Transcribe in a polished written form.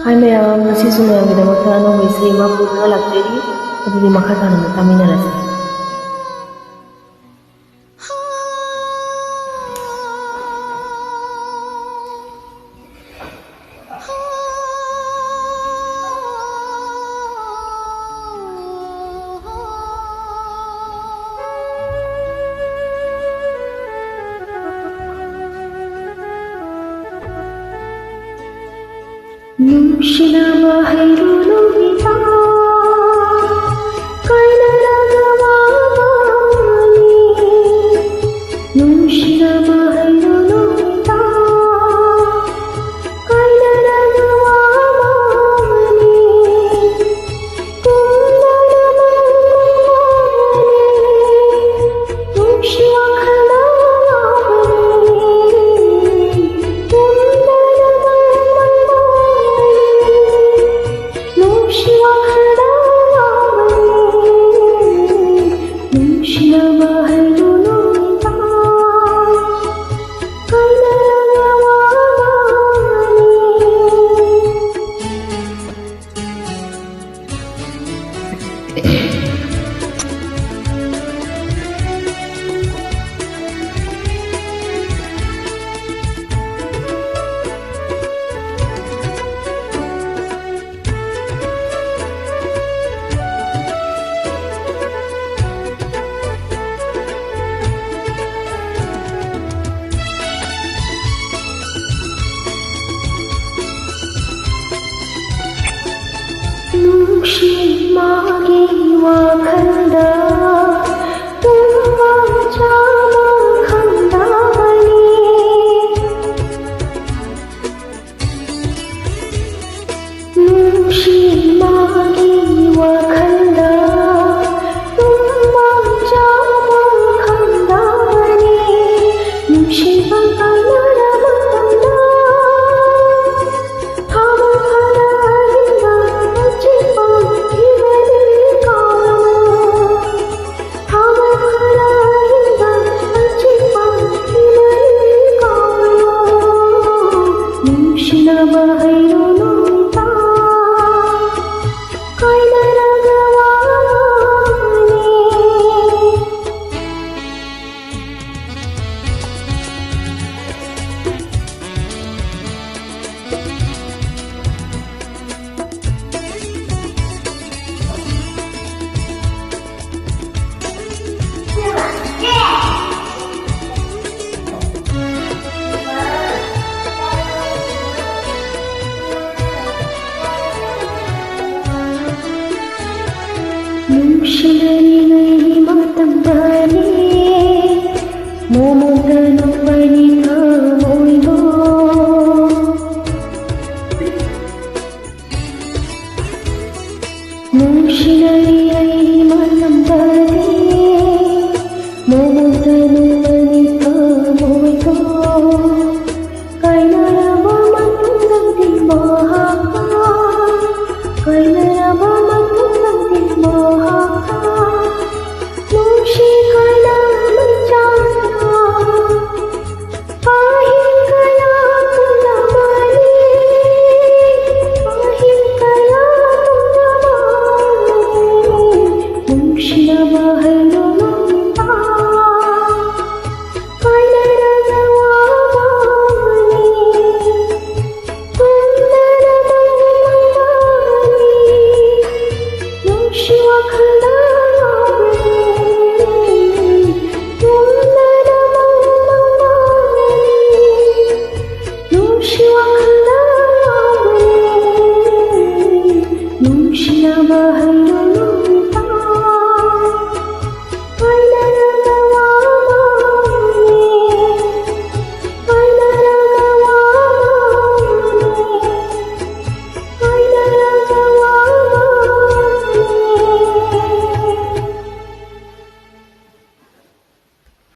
Hi ma'am, ngasiso mayamgidamꯛꯇ ꯑꯅꯧꯕ ꯏꯁꯩ ꯑꯃ ꯄꯨꯗꯨꯅ ꯂꯥꯛꯆꯔꯤ꯫ ꯑꯗꯨꯗꯤ ꯃꯈꯥ ꯇꯥꯅ ꯇꯥꯃꯤꯟꯅꯔꯁꯤ꯫ ನುಂಶಿನವ ಹೈರುನುಗಿತ ಕೈನರಗವಾನಿ ನುಂಶಿನವ ಹೈರುನುಗಿತ ಕೈನರಗವಾನಿ ಕುಂದರಮನಿ ನುಂಶಿವ नुंशी मागे वाखंदा तुम्हा जामा खंदावली नुंशी मागे वाखंदा तुम्हा जामा खंदावली नुंशी ನುಂಶಿನರಿಗೈ ಮಾತಂಬಾನೆ ಮೋಮೋದನು ವನಿತ ಮೋಯ್ದೋ ನುಂಶಿನರಿಗೈ ಮಾತಂಬಾನೆ ಮೋಮೋದನು ವನಿತ ಮೋಯ್ದೋ ಕೈನರವ ಮಂದಂದಿ ಮಹಾ ಕೈನರವ ಮಂದಂದಿ ಮಹಾ Nung siya mahal